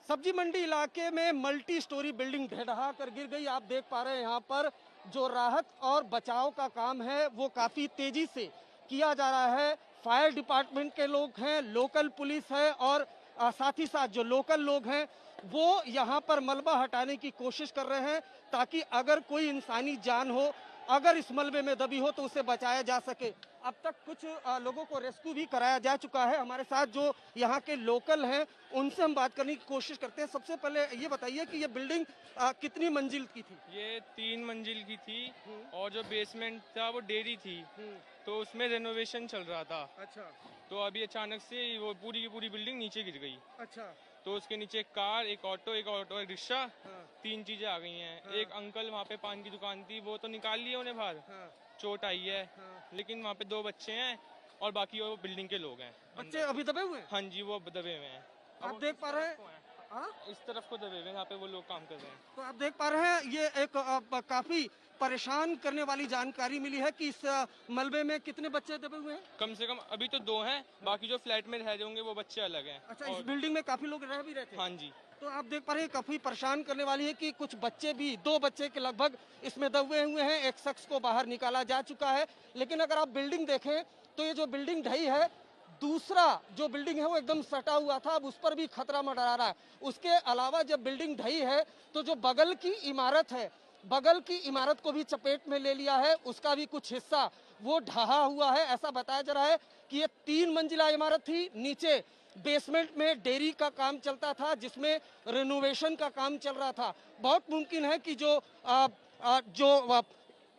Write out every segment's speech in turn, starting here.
सब्जी मंडी इलाके में मल्टी स्टोरी बिल्डिंग ढह कर गिर गई। आप देख पा रहे हैं यहाँ पर जो राहत और बचाव का काम है वो काफी तेजी से किया जा रहा है। फायर डिपार्टमेंट के लोग हैं, लोकल पुलिस है और साथ ही साथ जो लोकल लोग हैं वो यहाँ पर मलबा हटाने की कोशिश कर रहे हैं ताकि अगर कोई इंसानी जान हो, अगर इस मलबे में दबी हो तो उसे बचाया जा सके। अब तक कुछ लोगों को रेस्क्यू भी कराया जा चुका है। हमारे साथ जो यहाँ के लोकल हैं उनसे हम बात करने की कोशिश करते हैं। सबसे पहले ये बताइए कि ये बिल्डिंग कितनी मंजिल की थी? ये 3 मंजिल की थी और जो बेसमेंट था वो डेयरी थी, तो उसमें रेनोवेशन चल रहा था। अच्छा। तो अभी अचानक से वो पूरी की पूरी बिल्डिंग नीचे गिर गई। अच्छा। तो उसके नीचे एक कार, एक ऑटो एक रिक्शा, हाँ। 3 चीजें आ गई हैं। हाँ। एक अंकल वहाँ पे पान की दुकान थी, वो तो निकाल लिए उन्हें बाहर। हाँ। चोट आई है। हाँ। लेकिन वहाँ पे 2 बच्चे हैं और बाकी वो बिल्डिंग के लोग हैं। बच्चे अभी दबे हुए हैं? हाँ जी, वो दबे हुए हैं। आप देख पा रहे हैं? हाँ? इस तरफ को दबे हुए हैं, यहाँ पे वो लोग काम कर रहे हैं। तो आप देख पा रहे हैं ये एक काफी परेशान करने वाली जानकारी मिली है कि इस मलबे में कितने बच्चे दबे हुए हैं? कम से कम अभी तो 2 हैं, बाकी जो फ्लैट में रह रहे होंगे वो बच्चे अलग हैं। अच्छा, इस बिल्डिंग में काफी लोग रह भी रहे थे? हाँ जी। तो आप देख पा रहे हैं काफी परेशान करने वाली है कि कुछ बच्चे भी, 2 बच्चे के लगभग इसमें दबे हुए हैं। एक शख्स को बाहर निकाला जा चुका है। लेकिन अगर आप बिल्डिंग देखें तो ये जो बिल्डिंग ढही है, दूसरा जो बिल्डिंग है वो एकदम सटा हुआ था, अब उस पर भी खतरा मंडरा रहा है। उसके अलावा जब बिल्डिंग ढही है तो जो बगल की इमारत है, बगल की इमारत को भी चपेट में ले लिया है, उसका भी कुछ हिस्सा वो ढहा हुआ है। ऐसा बताया जा रहा है कि ये 3 मंजिला इमारत थी। नीचे बेसमेंट में डेयरी का काम चलता था जिसमें रिनोवेशन का काम चल रहा था। बहुत मुमकिन है कि जो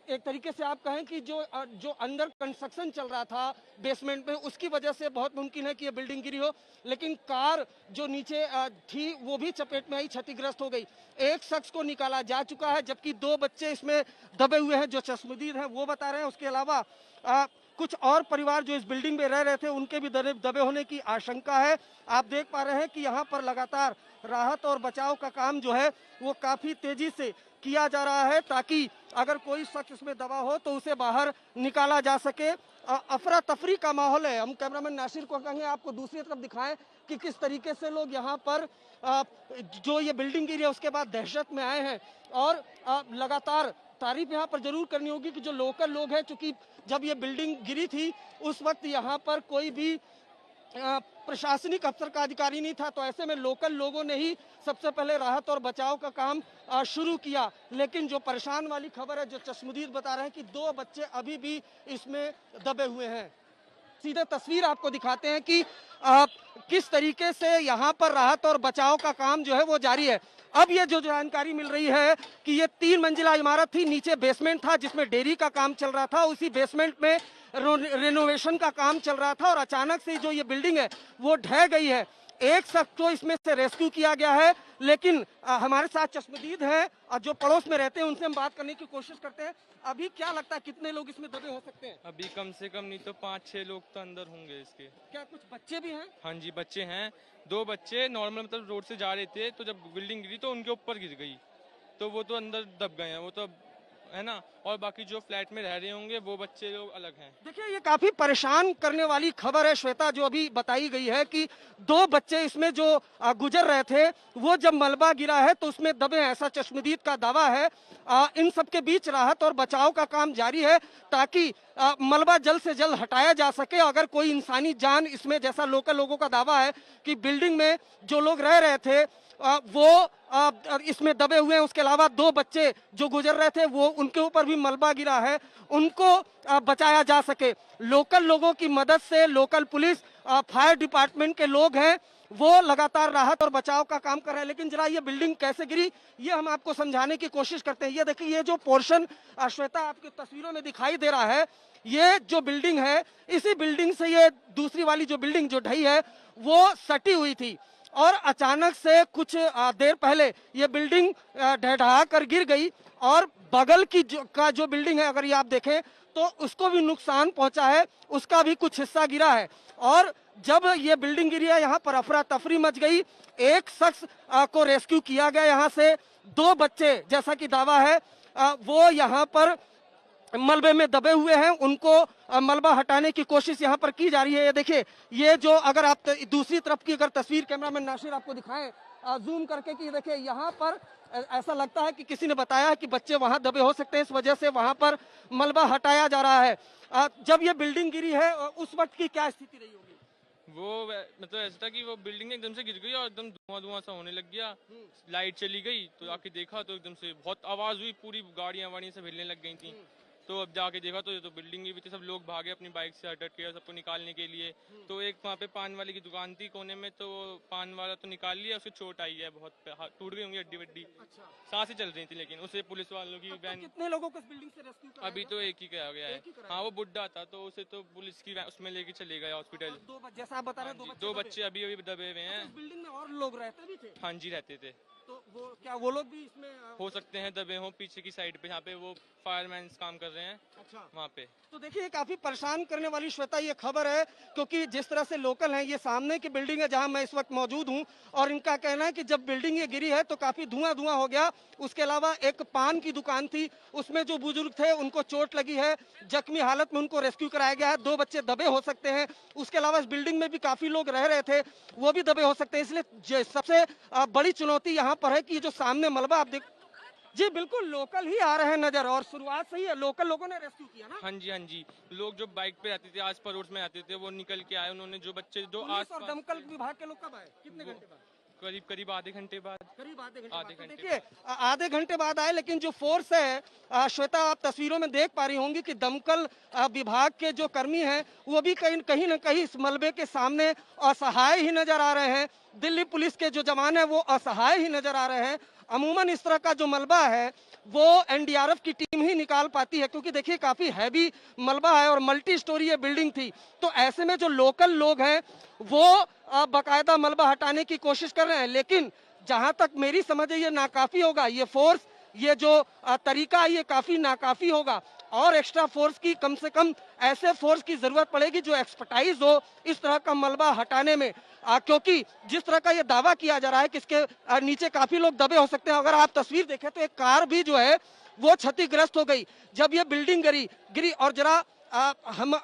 एक तरीके से आप कहें कि जो अंदर कंस्ट्रक्शन चल रहा था बेसमेंट में, उसकी वजह से बहुत मुमकिन है कि ये बिल्डिंग गिरी हो। लेकिन कार जो नीचे थी वो भी चपेट में आई, क्षतिग्रस्त हो गई। एक शख्स को निकाला जा चुका है जबकि 2 बच्चे इसमें दबे हुए हैं जो चश्मदीद हैं वो बता रहे हैं। उसके अलावा कुछ और परिवार जो इस बिल्डिंग में रह रहे थे उनके भी दबे होने की आशंका है। आप देख पा रहे हैं कि यहाँ पर लगातार राहत और बचाव का काम जो है वो काफी तेजी से किया जा रहा है ताकि अगर कोई शख्स इसमें दबा हो तो उसे बाहर निकाला जा सके। अफरा तफरी का माहौल है। हम कैमरामैन नासिर को कहेंगे आपको दूसरी तरफ दिखाएं कि किस तरीके से लोग यहाँ पर जो ये बिल्डिंग गिरी है उसके बाद दहशत में आए हैं। और लगातार तारीफ यहाँ पर जरूर करनी होगी कि जो लोकल लोग हैं, चूंकि जब ये बिल्डिंग गिरी थी उस वक्त यहाँ पर कोई भी प्रशासनिक अफसर का अधिकारी नहीं था, तो ऐसे में लोकल लोगों ने ही सबसे पहले राहत और बचाव का काम शुरू किया। लेकिन जो परेशान वाली खबर है, जो चश्मदीद बता रहे हैं कि 2 बच्चे अभी भी इसमें दबे हुए हैं। सीधे तस्वीर आपको दिखाते हैं कि किस तरीके से यहाँ पर राहत और बचाव का काम जो है वो जारी है। अब ये जो जानकारी मिल रही है कि ये 3 मंजिला इमारत थी, नीचे बेसमेंट था जिसमें डेयरी का काम चल रहा था, उसी बेसमेंट में रेनोवेशन का काम चल रहा था और अचानक से जो ये बिल्डिंग है वो ढह गई है। एक शख्स को इसमें से रेस्क्यू किया गया है। लेकिन हमारे साथ चश्मदीद हैं और जो पड़ोस में रहते हैं उनसे हम बात करने की कोशिश करते हैं। अभी क्या लगता है कितने लोग इसमें दबे हो सकते हैं? अभी कम से कम नहीं तो 5-6 लोग तो अंदर होंगे इसके। क्या कुछ बच्चे भी हैं? हाँ जी, बच्चे हैं। 2 बच्चे नॉर्मल मतलब रोड से जा रहे थे, तो जब बिल्डिंग गिरी तो उनके ऊपर गिर गई, तो वो तो अंदर दब गए हैं, वो तो है ना। और बाकी जो फ्लैट में रह रहे होंगे वो बच्चे लोग अलग हैं। देखिए, ये काफी परेशान करने वाली खबर है श्वेता, जो अभी बताई गई है कि 2 बच्चे इसमें जो गुजर रहे थे वो जब मलबा गिरा है तो उसमें दबे हैं, ऐसा चश्मदीद का दावा है। इन सब के बीच राहत और बचाव का काम जारी है ताकि मलबा जल्द से जल्द हटाया जा सके। अगर कोई इंसानी जान इसमें, जैसा लोकल लोगों का दावा है कि बिल्डिंग में जो लोग रह रहे थे वो इसमें दबे हुए हैं। उसके अलावा 2 बच्चे जो गुजर रहे थे वो, उनके ऊपर भी मलबा गिरा है, उनको बचाया जा सके। लोकल लोगों की मदद से लोकल पुलिस, फायर डिपार्टमेंट के लोग हैं वो लगातार राहत और बचाव का काम कर रहे हैं। लेकिन जरा ये बिल्डिंग कैसे गिरी ये हम आपको समझाने की कोशिश करते हैं। ये देखिए, ये जो पोर्शन श्वेता आपकी तस्वीरों में दिखाई दे रहा है, ये जो बिल्डिंग है, इसी बिल्डिंग से ये दूसरी वाली जो बिल्डिंग जो ढही है वो सटी हुई थी और अचानक से कुछ देर पहले ये बिल्डिंग ढह कर गिर गई और बगल की जो बिल्डिंग है, अगर ये आप देखें तो उसको भी नुकसान पहुंचा है, उसका भी कुछ हिस्सा गिरा है। और जब ये बिल्डिंग गिरी है यहाँ पर अफरा तफरी मच गई। एक शख्स को रेस्क्यू किया गया यहाँ से। 2 बच्चे, जैसा कि दावा है, वो यहाँ पर मलबे में दबे हुए हैं उनको मलबा हटाने की कोशिश यहाँ पर की जा रही है। ये देखिए, ये जो अगर आप दूसरी तरफ की अगर तस्वीर कैमरामैन नासिर आपको दिखाएं जूम करके कि देखिए यहाँ पर ऐसा लगता है कि किसी ने बताया है कि बच्चे वहाँ दबे हो सकते हैं, इस वजह से वहाँ पर मलबा हटाया जा रहा है। जब ये बिल्डिंग गिरी है उस वक्त की क्या स्थिति रही होगी? मतलब ऐसा था कि वो बिल्डिंग एकदम से गिर गई और एकदम धुआं धुआं सा होने लग गया। लाइट चली गई तो आके देखा तो एकदम से बहुत आवाज हुई, पूरी गाड़ियां वाड़ियां सब हिलने लग गई थी। तो अब जाके देखा तो ये तो बिल्डिंग ही भी थी, सब लोग भागे अपनी बाइक से हट के सबको निकालने के लिए। तो एक वहाँ पे पान वाले की दुकान थी कोने में, तो पान वाला तो निकाल लिया, उससे चोट आई है बहुत, टूट गई होंगी हड्डी वड्डी। अच्छा, सांसें चल रही थी, लेकिन उसे पुलिस वालों की वैन। कितने लोगों को इस बिल्डिंग से रेस्क्यू कराया अभी तो एक ही कराया गया है। हाँ, वो बुड्ढा था तो उसे तो पुलिस की उसमें लेके चले गए हॉस्पिटल। जैसा आप बता रहे हैं, दो बच्चे अभी अभी दबे हुए हैं। बिल्डिंग में और लोग रहते भी थे? हाँ जी, रहते थे। तो वो लोग भी इसमें हो सकते हैं दबे हों पीछे की साइड पे, जहाँ पे वो फायरमैन काम कर रहे हैं। अच्छा, वहाँ पे। तो देखिए काफी परेशान करने वाली श्वेता ये खबर है, क्योंकि जिस तरह से लोकल हैं, ये सामने की बिल्डिंग है जहां मैं इस वक्त मौजूद हूं, और इनका कहना है कि जब बिल्डिंग ये गिरी है तो काफी धुआं धुआं हो गया। उसके अलावा एक पान की दुकान थी, उसमें जो बुजुर्ग थे उनको चोट लगी है, जख्मी हालत में उनको रेस्क्यू कराया गया है। 2 बच्चे दबे हो सकते हैं। उसके अलावा इस बिल्डिंग में भी काफी लोग रह रहे थे, वो भी दबे हो सकते हैं। इसलिए सबसे बड़ी चुनौती यहाँ पर है कि जो सामने मलबा आप देख, जी बिल्कुल लोकल ही आ रहे हैं नजर, और शुरुआत से ही लोकल लोगों ने रेस्क्यू किया ना। हाँ जी, हाँ जी। लोग जो बाइक पे आते थे, आस पड़ोस में आते थे, वो निकल के आए। उन्होंने जो बच्चे जो पुलिस और दमकल विभाग के लोग कब आए, कितने घंटे बाद? करीब करीब आधे घंटे बाद। करीब आधे घंटे आधे बाद। घंटे देखिए आधे घंटे बाद आए, लेकिन जो फोर्स है श्वेता, आप तस्वीरों में देख पा रही होंगी कि दमकल विभाग के जो कर्मी हैं वो भी कहीं न कहीं इस मलबे के सामने असहाय ही नजर आ रहे हैं। दिल्ली पुलिस के जो जवान है वो असहाय ही नजर आ रहे हैं। अमूमन इस तरह का जो मलबा है वो एनडीआरएफ की टीम ही निकाल पाती है, क्योंकि देखिए काफी हैवी मलबा है और मल्टी स्टोरी ये बिल्डिंग थी। तो ऐसे में जो लोकल लोग हैं वो बाकायदा मलबा हटाने की कोशिश कर रहे हैं, लेकिन जहां तक मेरी समझ है ये नाकाफी होगा। ये फोर्स, ये जो तरीका ये काफी नाकाफी होगा, और एक्स्ट्रा फोर्स की, कम से कम ऐसे फोर्स की जरूरत पड़ेगी जो एक्सपर्टाइज हो इस तरह का मलबा हटाने में। क्योंकि जिस तरह का ये दावा किया जा रहा है कि इसके नीचे काफी लोग दबे हो सकते हैं। अगर आप तस्वीर देखें तो एक कार भी जो है वो क्षतिग्रस्त हो गई जब ये बिल्डिंग गिरी। और जरा हम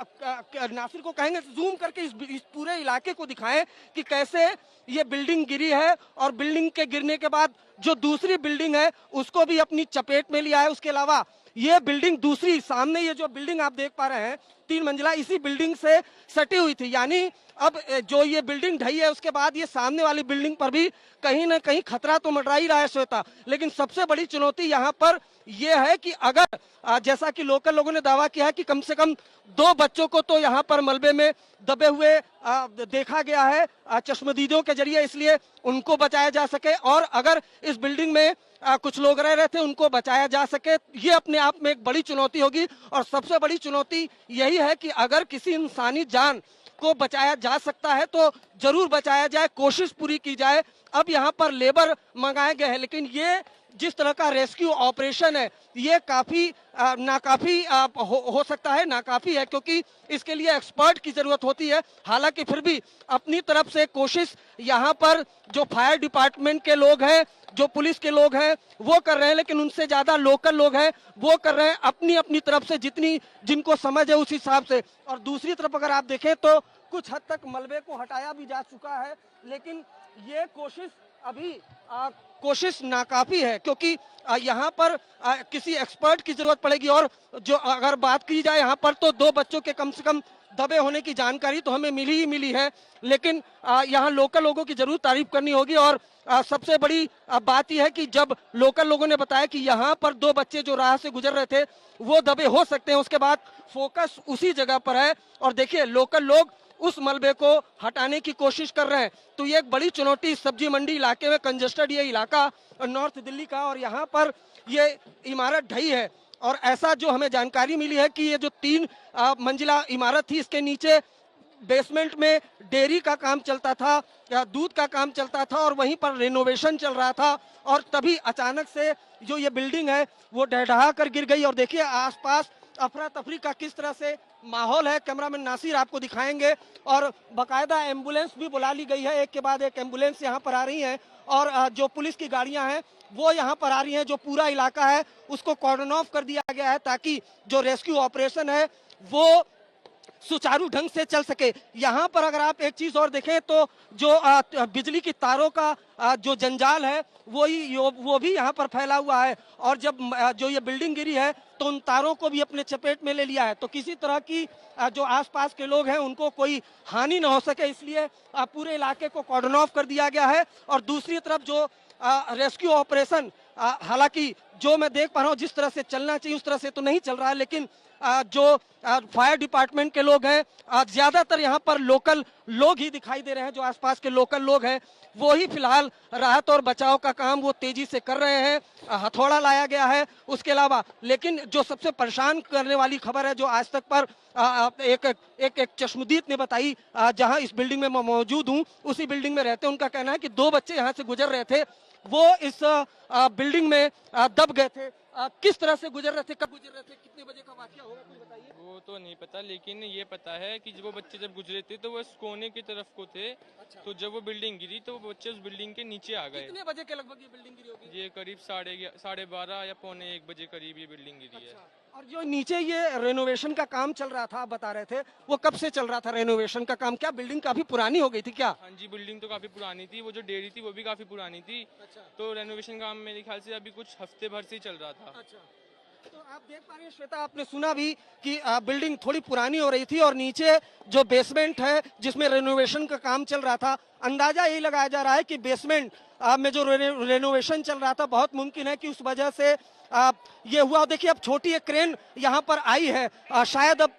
नासिर को कहेंगे जूम करके इस पूरे इलाके को दिखाएं कि कैसे ये बिल्डिंग गिरी है, और बिल्डिंग के गिरने के बाद जो दूसरी बिल्डिंग है उसको भी अपनी चपेट में लिया है। उसके अलावा ये बिल्डिंग दूसरी, सामने ये जो बिल्डिंग आप देख पा रहे हैं 3 मंजिला, इसी बिल्डिंग से सटी हुई थी। यानी अब जो ये बिल्डिंग ढही है उसके बाद ये सामने वाली बिल्डिंग पर भी कहीं ना कहीं खतरा तो मंडरा ही रहा है श्वेता। लेकिन सबसे बड़ी चुनौती यहाँ पर यह है कि अगर जैसा कि लोकल लोगों ने दावा किया है कि कम से कम 2 बच्चों को तो यहाँ पर मलबे में दबे हुए देखा गया है चश्मदीदों के जरिए, इसलिए उनको बचाया जा सके। और अगर इस बिल्डिंग में कुछ लोग रह रहे थे उनको बचाया जा सके, ये अपने आप में एक बड़ी चुनौती होगी। और सबसे बड़ी चुनौती यही है कि अगर किसी इंसानी जान को बचाया जा सकता है तो जरूर बचाया जाए, कोशिश पूरी की जाए। अब यहाँ पर लेबर मंगाए गए हैं, लेकिन ये जिस तरह का रेस्क्यू ऑपरेशन है ये काफी नाकाफी हो सकता है, नाकाफी है, क्योंकि इसके लिए एक्सपर्ट की जरूरत होती है। हालांकि फिर भी अपनी तरफ से कोशिश यहाँ पर जो फायर डिपार्टमेंट के लोग हैं, जो पुलिस के लोग हैं वो कर रहे हैं, लेकिन उनसे ज्यादा लोकल लोग हैं वो कर रहे हैं अपनी अपनी तरफ से जितनी जिनको समझ है उस हिसाब से। और दूसरी तरफ अगर आप देखें तो कुछ हद तक मलबे को हटाया भी जा चुका है, लेकिन ये कोशिश अभी कोशिश नाकाफी है, क्योंकि यहाँ पर किसी एक्सपर्ट की जरूरत पड़ेगी। और जो अगर बात की जाए यहाँ पर तो 2 बच्चों के कम से कम दबे होने की जानकारी तो हमें मिली ही मिली है, लेकिन यहाँ लोकल लोगों की जरूर तारीफ करनी होगी। और सबसे बड़ी बात यह है कि जब लोकल लोगों ने बताया कि यहाँ पर 2 बच्चे जो राह से गुजर रहे थे वो दबे हो सकते हैं, उसके बाद फोकस उसी जगह पर है। और देखिए लोकल लोग उस मलबे को हटाने की कोशिश कर रहे हैं। तो ये एक बड़ी चुनौती सब्जी मंडी इलाके में, कंजेस्टेड ये इलाका नॉर्थ दिल्ली का, और यहाँ पर ये इमारत ढही है। और ऐसा जो हमें जानकारी मिली है कि ये जो 3 मंजिला इमारत थी, इसके नीचे बेसमेंट में डेयरी का काम चलता था, दूध का काम चलता था, और वहीं पर रेनोवेशन चल रहा था। और तभी अचानक से जो ये बिल्डिंग है वो ढहढहा कर गिर गई। और देखिए आसपास अफरा तफरी का किस तरह से माहौल है। कैमरामैन नासिर आपको दिखाएंगे और बाकायदा एम्बुलेंस भी बुला ली गई है, एक के बाद एक एम्बुलेंस यहाँ पर आ रही है और जो पुलिस की गाड़ियां हैं वो यहाँ पर आ रही हैं। जो पूरा इलाका है उसको कॉर्डन ऑफ कर दिया गया है ताकि जो रेस्क्यू ऑपरेशन है वो सुचारू ढंग से चल सके। यहाँ पर अगर आप एक चीज और देखें तो जो बिजली की तारों का जो जंजाल है वो भी यहाँ पर फैला हुआ है और जब जो ये बिल्डिंग गिरी है तो उन तारों को भी अपने चपेट में ले लिया है। तो किसी तरह की जो आसपास के लोग हैं उनको कोई हानि ना हो सके, इसलिए पूरे इलाके को कॉर्डन ऑफ कर दिया गया है। और दूसरी तरफ जो रेस्क्यू ऑपरेशन, हालांकि जो मैं देख पा रहा हूँ जिस तरह से चलना चाहिए उस तरह से तो नहीं चल रहा है, लेकिन जो फायर डिपार्टमेंट के लोग हैं, ज्यादातर यहाँ पर लोकल लोग ही दिखाई दे रहे हैं। जो आसपास के लोकल लोग हैं वो ही फिलहाल राहत और बचाव का काम वो तेजी से कर रहे हैं। हथौड़ा लाया गया है उसके अलावा। लेकिन जो सबसे परेशान करने वाली खबर है जो आज तक पर एक चश्मदीद ने बताई, जहां इस बिल्डिंग में मैं मौजूद हूं, उसी बिल्डिंग में रहते हैं, उनका कहना है कि 2 बच्चे यहां से गुजर रहे थे, वो इस बिल्डिंग में दब गए थे। किस तरह से गुजर रहे थे, कब गुजर रहे थे, कितने बजे का वाकया होगा कुछ बताइए। वो तो नहीं पता, लेकिन ये पता है कि वो बच्चे जब गुजरे थे तो वो इस कोने की तरफ को थे। अच्छा। तो जब वो बिल्डिंग गिरी तो वो बच्चे उस बिल्डिंग के नीचे आ गए। कितने बजे के लगभग ये बिल्डिंग गिरी होगी? ये करीब 12:30 या पौने 1 बजे करीब ये बिल्डिंग गिरी है। अच्छा। और जो नीचे ये रेनोवेशन का काम चल रहा था, आप बता रहे थे, वो कब से चल रहा था रेनोवेशन का काम? क्या बिल्डिंग काफी पुरानी हो गई थी क्या? हाँ जी, बिल्डिंग तो काफी पुरानी थी, वो जो डेयरी थी वो भी काफी पुरानी थी। अच्छा। तो रेनोवेशन काम मेरे ख्याल से अभी कुछ हफ्ते भर से ही चल रहा था। अच्छा। तो आप देख पा रहे हैं श्वेता, आपने सुना भी कि बिल्डिंग थोड़ी पुरानी हो रही थी और नीचे जो बेसमेंट है जिसमें रेनोवेशन का काम चल रहा था, अंदाजा यही लगाया जा रहा है कि बेसमेंट में जो रेनोवेशन चल रहा था बहुत मुमकिन है कि उस वजह से ये हुआ। देखिए अब छोटी एक क्रेन यहाँ पर आई है, शायद अब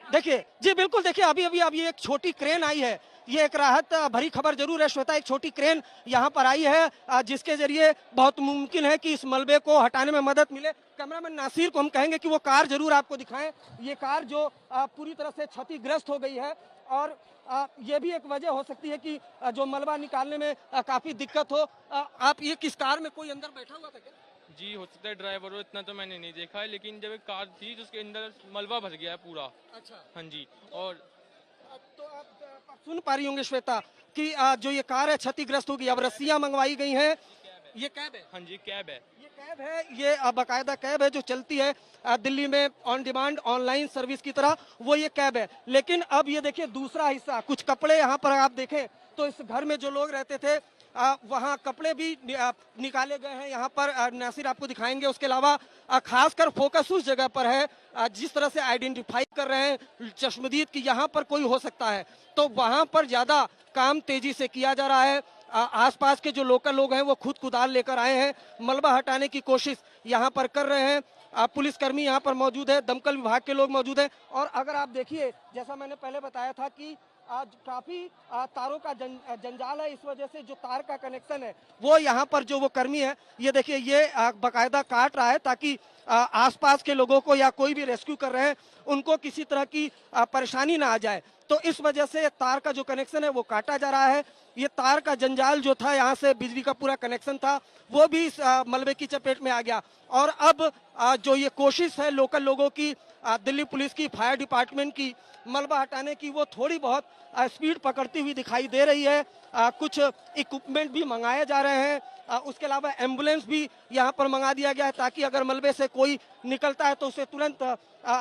देखिए जी बिल्कुल, देखिए अभी एक छोटी क्रेन आई है। ये एक राहत भरी खबर जरूर है श्वेता, एक छोटी क्रेन यहाँ पर आई है जिसके जरिए बहुत मुमकिन है कि इस मलबे को हटाने में मदद मिले। कैमरामैन नासिर को हम कहेंगे कि वो कार जरूर आपको दिखाएं। ये कार जो पूरी तरह से क्षतिग्रस्त हो गई है और ये भी एक वजह हो सकती है कि जो मलबा निकालने में काफी दिक्कत हो। आप ये किस कार में कोई अंदर बैठा हुआ था क्या? जी हो सकता है ड्राइवर हो, इतना तो मैंने नहीं देखा है, लेकिन जब एक कार थी तो उसके अंदर मलबा भर गया है पूरा। अच्छा। हाँ जी। और तो आप सुन पा रही होंगे श्वेता कि जो ये कार है क्षतिग्रस्त होगी। अब रस्सियां मंगवाई गई हैं। ये कैब है? हाँ जी, कैब है। ये कैब है, ये बाकायदा कैब है जो चलती है दिल्ली में ऑन डिमांड ऑनलाइन सर्विस की तरह, वो ये कैब है। लेकिन अब ये देखिए दूसरा हिस्सा, कुछ कपड़े यहाँ पर आप देखें तो इस घर में जो लोग रहते थे वहाँ कपड़े भी निकाले गए हैं। यहाँ पर नासिर आपको दिखाएंगे। उसके अलावा खासकर फोकस उस जगह पर है जिस तरह से आइडेंटिफाई कर रहे हैं चश्मदीद की यहाँ पर कोई हो सकता है, तो वहाँ पर ज्यादा काम तेजी से किया जा रहा है। आसपास के जो लोकल लोग हैं वो खुद कुदाल लेकर आए हैं, मलबा हटाने की कोशिश यहाँ पर कर रहे हैं। पुलिसकर्मी यहाँ पर मौजूद है, दमकल विभाग के लोग मौजूद हैं। और अगर आप देखिए, जैसा मैंने पहले बताया था कि आज काफी तारों का जंजाल है, इस वजह से जो तार का कनेक्शन है वो यहाँ पर जो वो कर्मी है ये देखिए ये बाकायदा काट रहा है ताकि आसपास के लोगों को या कोई भी रेस्क्यू कर रहे हैं उनको किसी तरह की परेशानी ना आ जाए। तो इस वजह से तार का जो कनेक्शन है वो काटा जा रहा है। ये तार का जंजाल जो था, यहाँ से बिजली का पूरा कनेक्शन था, वो भी इस मलबे की चपेट में आ गया। और अब जो ये कोशिश है लोकल लोगों की, दिल्ली पुलिस की, फायर डिपार्टमेंट की, मलबा हटाने की, वो थोड़ी बहुत स्पीड पकड़ती हुई दिखाई दे रही है। कुछ इक्विपमेंट भी मंगाए जा रहे हैं। उसके अलावा एम्बुलेंस भी यहाँ पर मंगा दिया गया है ताकि अगर मलबे से कोई निकलता है तो उसे तुरंत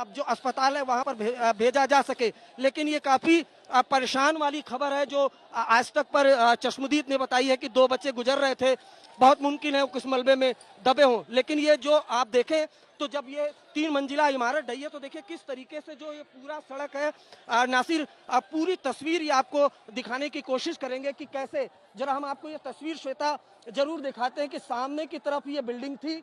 जो अस्पताल है वहाँ पर भेजा जा सके। लेकिन ये काफी परेशान वाली खबर है जो आज तक पर चश्मदीद ने बताई है कि 2 बच्चे गुजर रहे थे, बहुत मुमकिन है वो किस मलबे में दबे हों। लेकिन ये जो आप देखें तो जब ये 3 मंजिला इमारत ढही है तो देखिए किस तरीके से जो ये पूरा सड़क है। नासिर पूरी तस्वीर ये आपको दिखाने की कोशिश करेंगे कि कैसे, जरा हम आपको ये तस्वीर श्वेता जरूर दिखाते हैं कि सामने की तरफ ये बिल्डिंग थी।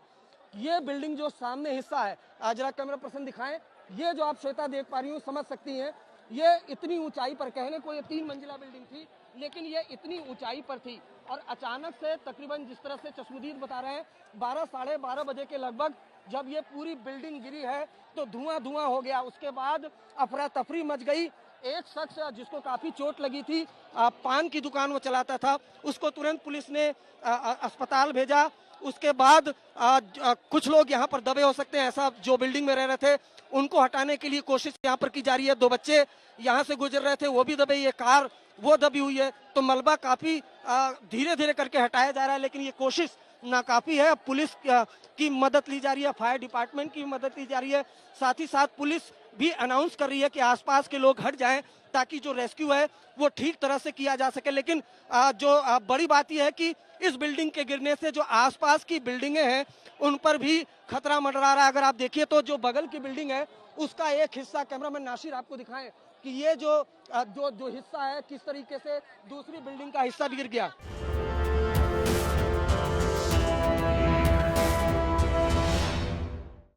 ये बिल्डिंग जो सामने हिस्सा है, जरा कैमरा पर्सन दिखाएं, ये जो आप श्वेता देख पा रही हूँ, समझ सकती हैं, ये इतनी ऊंचाई पर, कहने को ये 3 मंजिला बिल्डिंग थी लेकिन ये इतनी ऊंचाई पर थी और अचानक से तकरीबन जिस तरह से चश्मदीद बता रहे हैं 12 साढ़े 12 बजे के लगभग जब ये पूरी बिल्डिंग गिरी है तो धुआं धुआं हो गया। उसके बाद अफरा तफरी मच गई। एक शख्स जिसको काफी चोट लगी थी, पान की दुकान वो चलाता था, उसको तुरंत पुलिस ने अस्पताल भेजा। उसके बाद कुछ लोग यहाँ पर दबे हो सकते हैं, ऐसा जो बिल्डिंग में रह रहे थे उनको हटाने के लिए कोशिश यहाँ पर की जा रही है। 2 बच्चे यहाँ से गुजर रहे थे, वो भी दबे, ये कार वो दबी हुई है। तो मलबा काफी धीरे धीरे करके हटाया जा रहा है, लेकिन ये कोशिश नाकाफी है। पुलिस की मदद ली जा रही है, फायर डिपार्टमेंट की मदद ली जा रही है, साथ ही साथ पुलिस भी अनाउंस कर रही है कि आसपास के लोग हट जाएं ताकि जो रेस्क्यू है वो ठीक तरह से किया जा सके। लेकिन जो बड़ी बात यह है कि इस बिल्डिंग के गिरने से जो आसपास की बिल्डिंगें हैं उन पर भी खतरा मंडरा रहा है। अगर आप देखिए तो जो बगल की बिल्डिंग है उसका एक हिस्सा, कैमरामैन नासिर आपको दिखाएं कि ये जो हिस्सा है किस तरीके से दूसरी बिल्डिंग का हिस्सा भी गिर गया।